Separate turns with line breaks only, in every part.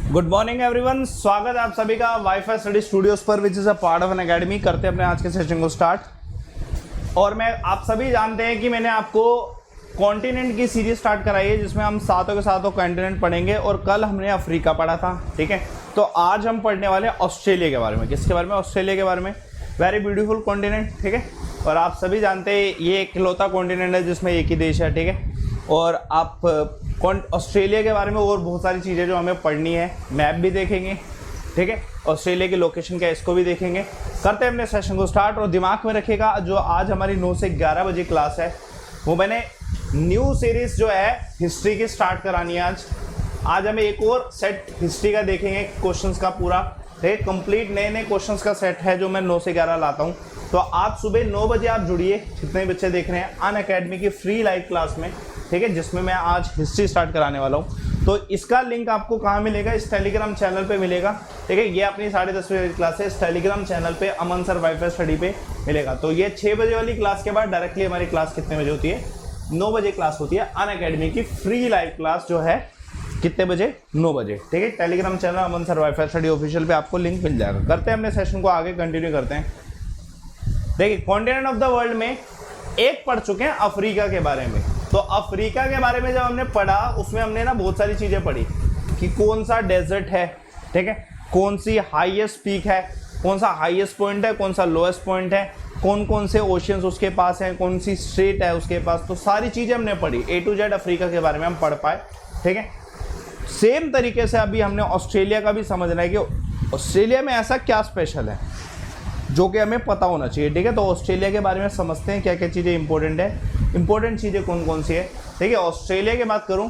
Good morning everyone, स्वागत है आप सभी का वाईफाई स्टडी स्टूडियोज पर which is a part of N academy. करते हैं अपने आज के सेशन को स्टार्ट। और मैं आप सभी जानते हैं कि मैंने आपको कॉन्टिनेंट की सीरीज स्टार्ट कराई है जिसमें हम सातों के सातों कॉन्टिनेंट पढ़ेंगे। और कल हमने अफ्रीका पढ़ा था, ठीक है। तो आज हम पढ़ने वाले हैं ऑस्ट्रेलिया के बारे में। किसके बारे में? ऑस्ट्रेलिया के बारे में। वेरी ब्यूटीफुल कॉन्टिनेंट, ठीक है। और आप सभी जानते हैं ये इकलौता कॉन्टिनेंट है जिसमें एक ही देश है, ठीक है। और आप ऑस्ट्रेलिया के बारे में और बहुत सारी चीज़ें जो हमें पढ़नी है, मैप भी देखेंगे, ठीक है। ऑस्ट्रेलिया की लोकेशन क्या है इसको भी देखेंगे। करते हैं अपने सेशन को स्टार्ट। और दिमाग में रखिएगा जो आज हमारी 9 से 11 बजे क्लास है वो मैंने न्यू सीरीज जो है हिस्ट्री की स्टार्ट करानी है। आज हमें एक और सेट हिस्ट्री का देखेंगे, क्वेश्चंस का पूरा, ठीक, कंप्लीट नए नए क्वेश्चंस का सेट है जो मैं 9 से 11 लाता हूँ। तो आज सुबह 9 बजे आप जुड़िए, जितने बच्चे देख रहे हैं अन अकेडमी की फ्री लाइव क्लास में, ठीक है, जिसमें मैं आज हिस्ट्री स्टार्ट कराने वाला हूँ। तो इसका लिंक आपको कहाँ मिलेगा? इस टेलीग्राम चैनल पे मिलेगा, ठीक है। ये अपनी 10:30 बजे क्लास है, इस टेलीग्राम चैनल पे अमन सर वाईफाई स्टडी पे मिलेगा। तो ये 6 बजे वाली क्लास के बाद डायरेक्टली हमारी क्लास कितने बजे होती है? 9 बजे क्लास होती है अन अकेडमी की फ्री लाइव क्लास, जो है कितने बजे? 9 बजे, ठीक है। टेलीग्राम चैनल अमन सर वाईफाई स्टडी ऑफिशियल पे आपको लिंक मिल जाएगा। करते हैं अपने सेशन को आगे कंटिन्यू करते हैं। देखिए, कॉन्टिनेंट ऑफ द वर्ल्ड में एक पढ़ चुके हैं अफ्रीका के बारे में। तो अफ्रीका के बारे में जब हमने पढ़ा उसमें हमने ना बहुत सारी चीज़ें पढ़ी कि कौन सा डेजर्ट है, ठीक है, कौन सी हाईएस्ट पीक है, कौन सा हाईएस्ट पॉइंट है, कौन सा लोएस्ट पॉइंट है, कौन कौन से ओशियंस उसके पास हैं, कौन सी स्ट्रेट है उसके पास। तो सारी चीज़ें हमने पढ़ी, A to Z अफ्रीका के बारे में हम पढ़ पाए, ठीक है। सेम तरीके से अभी हमने ऑस्ट्रेलिया का भी समझना है कि ऑस्ट्रेलिया में ऐसा क्या स्पेशल है जो कि हमें पता होना चाहिए, ठीक है। तो ऑस्ट्रेलिया के बारे में समझते हैं क्या क्या चीज़ें इंपॉर्टेंट है, इंपॉर्टेंट चीज़ें कौन कौन सी है, ठीक है। ऑस्ट्रेलिया की बात करूं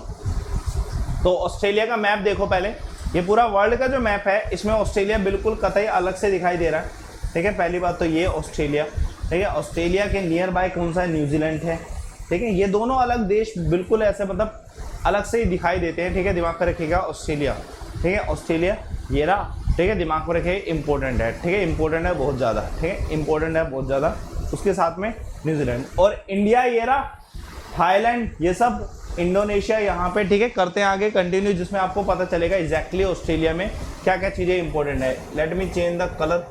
तो ऑस्ट्रेलिया का मैप देखो पहले। ये पूरा वर्ल्ड का जो मैप है इसमें ऑस्ट्रेलिया बिल्कुल कतई अलग से दिखाई दे रहा है, ठीक है। पहली बात तो ये ऑस्ट्रेलिया, ठीक है। ऑस्ट्रेलिया के नियर बाय कौन सा है? न्यूजीलैंड है, ठीक है। ये दोनों अलग देश बिल्कुल ऐसे मतलब अलग से ही दिखाई देते हैं, ठीक है। दिमाग में रखिएगा ऑस्ट्रेलिया, ठीक है। ऑस्ट्रेलिया ये रहा, ठीक है। दिमाग में रखिए इंपॉर्टेंट है, ठीक है। इंपॉर्टेंट है बहुत ज़्यादा, ठीक है। इंपॉर्टेंट है बहुत ज़्यादा। उसके साथ में न्यूजीलैंड और इंडिया ये रहा, थाईलैंड, ये सब इंडोनेशिया यहाँ पे, ठीक है। करते हैं आगे कंटिन्यू, जिसमें आपको पता चलेगा एग्जैक्टली ऑस्ट्रेलिया में क्या क्या चीज़ें इंपॉर्टेंट है। Let me change the colour.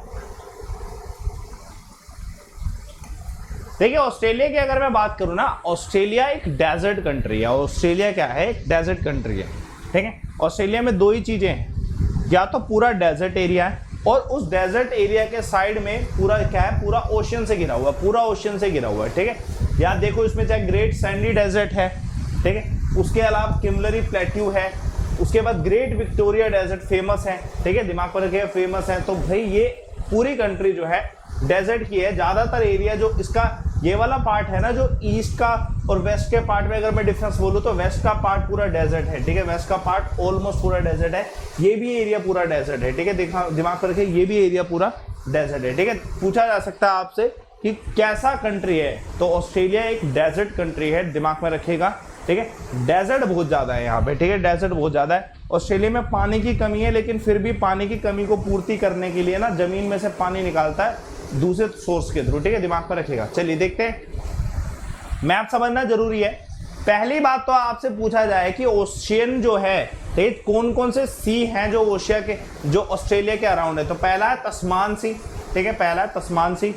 देखिए, ऑस्ट्रेलिया की अगर मैं बात करूँ ना, ऑस्ट्रेलिया एक डेजर्ट कंट्री है। ऑस्ट्रेलिया क्या है? एक डेजर्ट कंट्री है, ठीक है। ऑस्ट्रेलिया में दो ही चीज़ें हैं, या तो पूरा डेजर्ट एरिया है और उस डेजर्ट एरिया के साइड में पूरा क्या है? पूरा ओशन से घिरा हुआ है, पूरा ओशन से घिरा हुआ है, ठीक है। या देखो इसमें चाहे ग्रेट सैंडी डेजर्ट है, ठीक है। उसके अलावा किमलरी प्लेट्यू है, उसके बाद ग्रेट विक्टोरिया डेजर्ट फेमस है, ठीक है। दिमाग पर रखिए फेमस है। तो भाई ये पूरी कंट्री जो है डेजर्ट की है। ज़्यादातर एरिया जो इसका ये वाला पार्ट है ना, जो ईस्ट का और वेस्ट के पार्ट में अगर मैं डिफरेंस बोलूँ तो वेस्ट का पार्ट पूरा डेजर्ट है, ठीक है। वेस्ट का पार्ट ऑलमोस्ट पूरा डेजर्ट है। ये भी एरिया पूरा डेजर्ट है, ठीक है। दिमाग पर रखिए ये भी एरिया पूरा डेजर्ट है, ठीक है। पूछा जा सकता है आपसे कि कैसा कंट्री है, तो ऑस्ट्रेलिया एक डेजर्ट कंट्री है, दिमाग में रखिएगा, ठीक है। डेजर्ट बहुत ज़्यादा है यहाँ पे, ठीक है। डेजर्ट बहुत ज़्यादा है। ऑस्ट्रेलिया में पानी की कमी है, लेकिन फिर भी पानी की कमी को पूर्ति करने के लिए ना ज़मीन में से पानी निकालता है दूसरे सोर्स के थ्रू, ठीक है। दिमाग पर रखिएगा। चलिए देखते हैं, मैप समझना जरूरी है। पहली बात तो आपसे पूछा जाए कि ओशियन जो है, ठीक, कौन कौन से सी हैं जो ओशिया के, जो ऑस्ट्रेलिया के अराउंड है। तो पहला है तस्मान सी, ठीक है। पहला है तस्मान सी,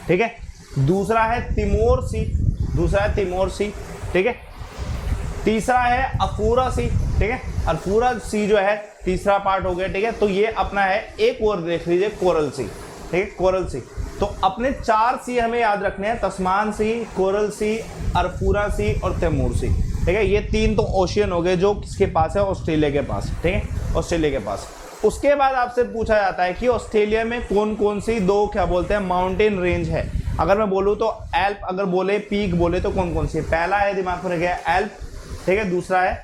ठीक है। दूसरा है तिमोर सी, दूसरा है तिमोर सी, ठीक है। तीसरा है अफूरा सी, ठीक है। अफूरा सी जो है तीसरा पार्ट हो गया, ठीक है। तो ये अपना है, एक और देख लीजिए, कोरल सी, ठीक है, कोरल सी। तो अपने 4 सी हमें याद रखने हैं, तस्मान सी, कोरल सी, अरफूरा सी और तैमूर सी, ठीक है। ये 3 तो ओशियन हो गए जो किसके पास है? ऑस्ट्रेलिया के पास, ठीक है, ऑस्ट्रेलिया के पास। उसके बाद आपसे पूछा जाता है कि ऑस्ट्रेलिया में कौन कौन सी दो क्या बोलते हैं माउंटेन रेंज है। अगर मैं बोलूँ तो एल्प, अगर बोले पीक बोले तो कौन कौन सी? पहला है, दिमाग में रखिए, एल्प, ठीक है। दूसरा है,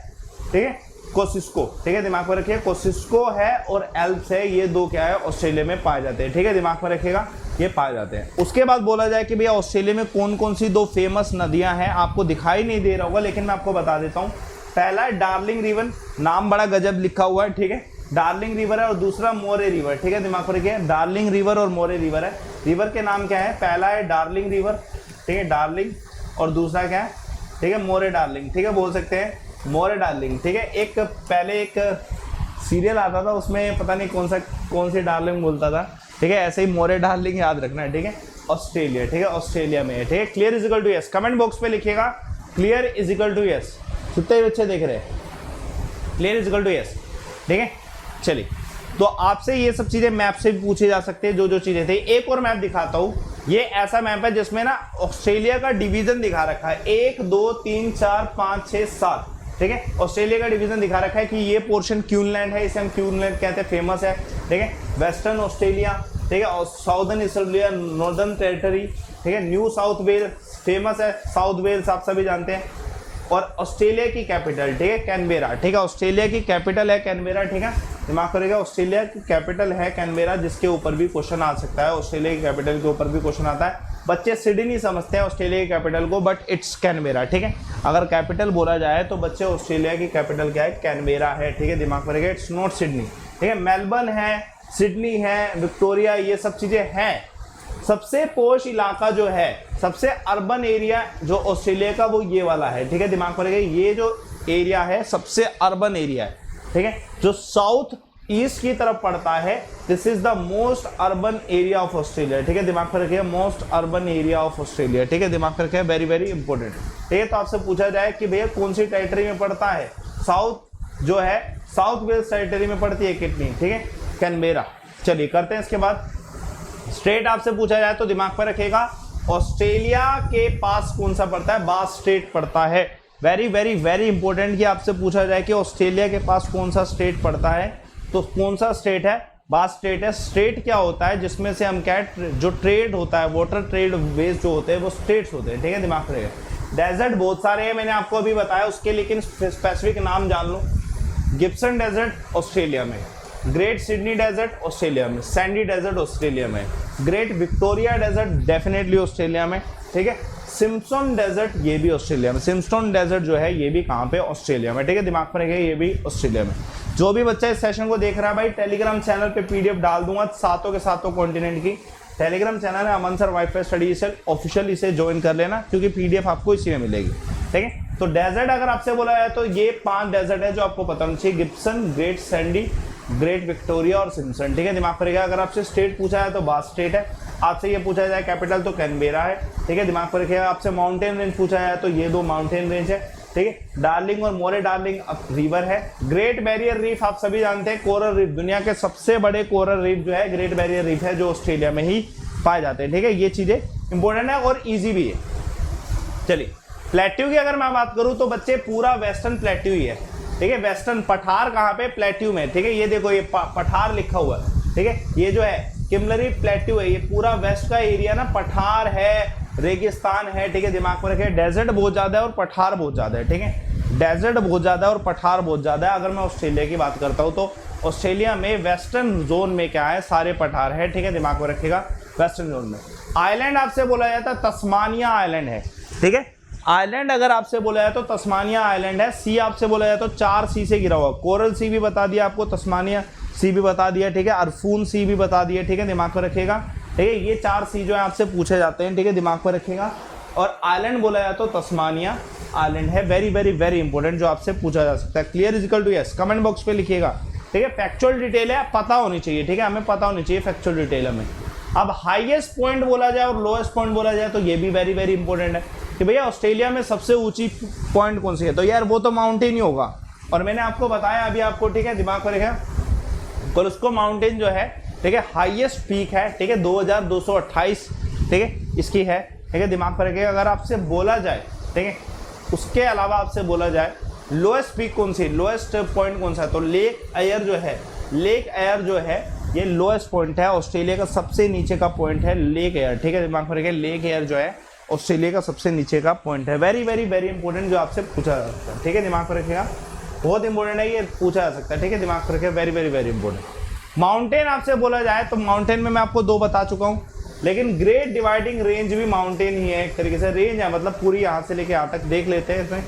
ठीक है, कोसिस्को, ठीक है। दिमाग में रखिए कोसिस्को है और एल्प्स है, ये दो क्या है? ऑस्ट्रेलिया में पाए जाते हैं, ठीक है। दिमाग में रखिएगा ये पाए जाते हैं। उसके बाद बोला जाए कि भैया ऑस्ट्रेलिया में कौन कौन सी दो फेमस नदियां हैं। आपको दिखाई नहीं दे रहा होगा लेकिन मैं आपको बता देता हूँ। पहला है डार्लिंग रिवर, नाम बड़ा गजब लिखा हुआ है, ठीक है। डार्लिंग रिवर है और दूसरा मोरे रिवर, ठीक है। दिमाग में रखिए डार्लिंग रिवर और मोरे रिवर है। रिवर के नाम क्या है? पहला है डार्लिंग रिवर, ठीक है, डार्लिंग, और दूसरा क्या है? ठीक है, मोरे डार्लिंग, ठीक है, बोल सकते हैं मोरे डार्लिंग, ठीक है। एक पहले एक सीरियल आता था उसमें पता नहीं कौन सी डार्लिंग बोलता था, ठीक है, ऐसे ही मोरे डार्लिंग याद रखना है, ठीक है। ऑस्ट्रेलिया, ठीक है, ऑस्ट्रेलिया में है, ठीक है। Clear is equal to yes, comment box पे लिखिएगा clear is equal to yes. कितने बच्चे देख रहे हैं? Clear is equal to yes, ठीक है। चलिए, तो आपसे ये सब चीजें मैप से भी पूछी जा सकती है, जो जो चीजें थी। एक और मैप दिखाता हूं, ये ऐसा मैप है जिसमें ना ऑस्ट्रेलिया का डिवीजन दिखा रखा है, 1 2 3 4 5 6 7, ठीक है। ऑस्ट्रेलिया का डिवीजन दिखा रखा है कि ये पोर्शन क्यूनलैंड है, इसे हम क्यूनलैंड कहते हैं, फेमस है, ठीक है। वेस्टर्न ऑस्ट्रेलिया, ठीक है, और साउदर्न ऑस्ट्रेलिया, नॉर्दर्न टेरिटरी, ठीक है, न्यू साउथ वेल्स फेमस है, साउथ वेल्स आप सभी जानते हैं। और ऑस्ट्रेलिया की कैपिटल, ठीक है, कैनबेरा, ठीक है, ऑस्ट्रेलिया की कैपिटल है कैनबेरा, ठीक है, दिमाग करेगा, ऑस्ट्रेलिया की कैपिटल है कैनबेरा, जिसके ऊपर भी क्वेश्चन आ सकता है, ऑस्ट्रेलिया की कैपिटल के ऊपर भी क्वेश्चन आता है। बच्चे सिडनी समझते हैं ऑस्ट्रेलिया की कैपिटल को, बट इट्स कैनबेरा, ठीक है। अगर कैपिटल बोला जाए तो बच्चे ऑस्ट्रेलिया की कैपिटल क्या है? कैनबेरा है, ठीक है, दिमाग करेगा, इट्स नॉट सिडनी, ठीक है। मेलबर्न है, सिडनी है, विक्टोरिया, ये सब चीजें हैं। सबसे पोश इलाका जो है, सबसे अर्बन एरिया जो ऑस्ट्रेलिया का, वो ये वाला है, ठीक है, दिमाग में रखिए, ये जो एरिया है सबसे अर्बन एरिया है, ठीक है, जो साउथ ईस्ट की तरफ पड़ता है। This is the most urban area of Australia, ठीक है, दिमाग में रखिए, most urban area of Australia, ठीक है, दिमाग में रखिए, वेरी वेरी इंपॉर्टेंट, ठीक है। तो आपसे पूछा जाए कि भैया कौन सी टेरिटरी में पड़ता है? साउथ जो है, साउथ वेल्स टेरिटरी में पड़ती है, कितनी, ठीक है, कैनबेरा। चलिए करते हैं इसके बाद स्टेट। आपसे पूछा जाए तो दिमाग पर रखेगा, ऑस्ट्रेलिया के पास कौन सा पड़ता है? बास स्टेट पड़ता है। वेरी वेरी वेरी इंपॉर्टेंट कि आपसे पूछा जाए कि ऑस्ट्रेलिया के पास कौन सा स्टेट पड़ता है, तो कौन सा स्टेट है? बास स्टेट है। स्टेट क्या होता है? जिसमें से हम क्या, जो ट्रेड होता है, वाटर ट्रेड वेज जो होते हैं वो स्टेट्स होते हैं, ठीक है, दिमाग रखेगा। डेजर्ट बहुत सारे हैं, मैंने आपको अभी बताया उसके, लेकिन स्पेसिफिक नाम जान लो। गिब्सन डेजर्ट ऑस्ट्रेलिया में, ग्रेट सिडनी डेजर्ट ऑस्ट्रेलिया में, सैंडी डेजर्ट ऑस्ट्रेलिया में, Great Victoria Desert definitely Australia में, ठीक है। सिम्पसन डेजर्ट ये भी ऑस्ट्रेलिया में, सिम्पसन डेजर्ट जो है ये भी कहाँ पे? ऑस्ट्रेलिया में, ठीक है, दिमाग में रखिए, ये भी ऑस्ट्रेलिया में। जो भी बच्चा इस सेशन को देख रहा है भाई, टेलीग्राम चैनल पे पीडीएफ डाल दूंगा सातों के सातों कॉन्टिनेंट की। टेलीग्राम चैनल है Aman sir wifi study cell official, इसे ज्वाइन कर लेना क्योंकि पीडीएफ आपको इसी में मिलेगी, ठीक है। तो डेजर्ट अगर आपसे बोला जाए तो ये 5 डेजर्ट है जो आपको पता होना चाहिए, Gibson, great Sandy, great Victoria और सिम्पसन, ठीक है, दिमाग करेगा। अगर आपसे स्टेट पूछा है तो बास स्टेट है, आपसे ये पूछा जाए कैपिटल तो कैनबेरा है, ठीक है, दिमाग पर रखिएगा। आपसे माउंटेन रेंज पूछा जाए तो ये 2 माउंटेन रेंज है, ठीक है। डार्लिंग और मोरे डार्लिंग रिवर है। ग्रेट बैरियर रीफ आप सभी जानते हैं, कोरल रीफ, दुनिया के सबसे बड़े कोरल रीफ जो है ग्रेट बैरियर रीफ है, जो ऑस्ट्रेलिया में ही पाए जाते हैं, ठीक है। ये चीजें इंपॉर्टेंट है और ईजी भी है। चलिए, प्लेट्यू की अगर मैं बात करूं तो बच्चे पूरा वेस्टर्न प्लेट्यू ही है, ठीक है। वेस्टर्न पठार कहाँ पे? प्लेट्यू में, ठीक है। ये देखो ये पठार लिखा हुआ है, ठीक है। ये जो है किमलरी प्लेट्यू है, ये पूरा वेस्ट का एरिया ना पठार है, रेगिस्तान है, ठीक है, दिमाग में रखे। डेजर्ट बहुत ज्यादा है और पठार बहुत ज्यादा है, ठीक है, डेजर्ट बहुत ज्यादा है और पठार बहुत ज्यादा है। अगर मैं ऑस्ट्रेलिया की बात करता हूँ तो ऑस्ट्रेलिया में वेस्टर्न जोन में क्या है? सारे पठार है, ठीक है, दिमाग में रखेगा, वेस्टर्न जोन में। आइलैंड आपसे बोला जाता है तस्मानिया आइलैंड है, ठीक है। आइलैंड अगर आपसे बोला जाए तो तस्मानिया आइलैंड है। सी आपसे बोला जाए तो 4 सी से घिरा हुआ, कोरल सी भी बता दिया आपको, तस्मानिया सी भी बता दिया, ठीक है, अरफून सी भी बता दिया, ठीक है, दिमाग में रखेगा, ठीक है। ये 4 सी जो है आपसे पूछे जाते हैं, ठीक है, दिमाग में रखेगा। और आइलैंड बोला जाए तो तस्मानिया आइलैंड है, वेरी वेरी वेरी इंपॉर्टेंट, जो आपसे पूछा जा सकता है। Clear is equal to yes, comment box पे लिखिएगा, ठीक है। फैक्चुअल डिटेल है, पता होनी चाहिए, ठीक है, हमें पता होनी चाहिए फैक्चुअल डिटेल हमें। अब हाईएस्ट पॉइंट बोला जाए और लोएस्ट पॉइंट बोला जाए तो ये भी वेरी वेरी इंपॉर्टेंट है कि भैया ऑस्ट्रेलिया में सबसे ऊंची पॉइंट कौन सी है? तो यार वो तो माउंटेन ही होगा, और मैंने आपको बताया अभी आपको, ठीक है, दिमाग में रखें, कोलस्को माउंटेन जो है, ठीक है, हाईएस्ट पीक है, ठीक है, 2228, ठीक है, इसकी है, ठीक है, दिमाग में रखें। अगर आपसे बोला जाए, ठीक है, उसके अलावा आपसे बोला जाए लोएस्ट पीक कौन सी, लोएस्ट पॉइंट कौन सा है, तो लेक एयर जो है, लेक एयर जो है ये लोएस्ट पॉइंट है, ऑस्ट्रेलिया का सबसे नीचे का पॉइंट है लेक एयर, ठीक है, दिमाग में रखें, लेक एयर जो है ऑस्ट्रेलिया का सबसे नीचे का पॉइंट है। वेरी वेरी वेरी इंपॉर्टेंट, जो आपसे पूछा जा सकता है, ठीक है, दिमाग में रखिएगा, बहुत इंपॉर्टेंट है, ये पूछा जा सकता है, ठीक है, दिमाग में रखिए, very very very important. Mountain आपसे बोला जाए तो माउंटेन में मैं आपको 2 बता चुका हूँ, लेकिन ग्रेट डिवाइडिंग रेंज भी माउंटेन ही है, एक तरीके से रेंज है, मतलब पूरी यहाँ से लेके यहाँ तक देख लेते हैं इसमें,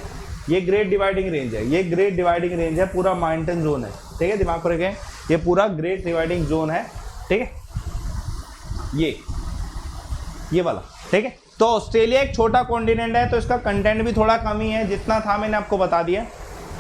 ये ग्रेट डिवाइडिंग रेंज है, ये ग्रेट डिवाइडिंग रेंज है, पूरा माउंटेन जोन है, ठीक है, दिमाग में रखें, ये पूरा ग्रेट डिवाइडिंग जोन है, ठीक है, ये वाला, ठीक है। तो ऑस्ट्रेलिया एक छोटा कॉन्टिनेंट है तो इसका कंटेंट भी थोड़ा कम ही है, जितना था मैंने आपको बता दिया।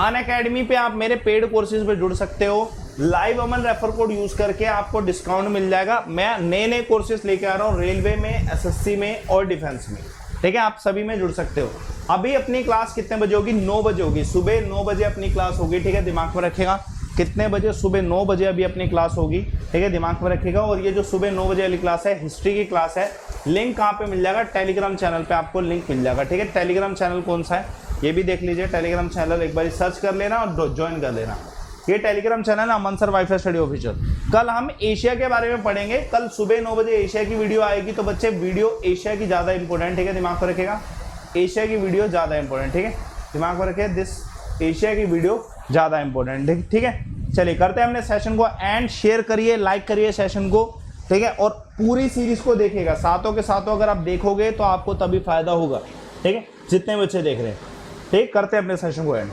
अनअकैडमी पे आप मेरे पेड कोर्सेज पे जुड़ सकते हो, लाइव अमन रेफर कोड यूज करके आपको डिस्काउंट मिल जाएगा। मैं नए नए कोर्सेज लेके आ रहा हूँ रेलवे में, एसएससी में और डिफेंस में, ठीक है। आप सभी में जुड़ सकते हो। अभी अपनी क्लास कितने बजे होगी? 9 बजे होगी, सुबह 9 बजे अपनी क्लास होगी, ठीक है, दिमाग में रखेगा। कितने बजे? सुबह 9 बजे अभी अपनी क्लास होगी, ठीक है, दिमाग में रखिएगा। और ये जो सुबह 9 बजे वाली क्लास है, हिस्ट्री की क्लास है, लिंक कहाँ पे मिल जाएगा? टेलीग्राम चैनल पे आपको लिंक मिल जाएगा, ठीक है। टेलीग्राम चैनल कौन सा है ये भी देख लीजिए। टेलीग्राम चैनल एक बार सर्च कर लेना और ज्वाइन कर लेना। ये टेलीग्राम चैनल है Aman sir wifi study official. कल हम एशिया के बारे में पढ़ेंगे। कल सुबह 9 बजे एशिया की वीडियो आएगी। तो बच्चे वीडियो एशिया की ज़्यादा इंपॉर्टेंट, ठीक है, दिमाग में रखेगा। एशिया की वीडियो ज़्यादा इंपॉर्टेंट, ठीक है, दिमाग में रखे। दिस एशिया की वीडियो ज़्यादा इंपॉर्टेंट, ठीक है। चलिए करते हैं अपने सेशन को एंड। शेयर करिए, लाइक करिए सेशन को, ठीक है, और पूरी सीरीज को देखिएगा साथों के साथों। अगर आप देखोगे तो आपको तभी फायदा होगा, ठीक है, जितने बच्चे देख रहे हैं। ठीक, करते हैं अपने सेशन को एंड।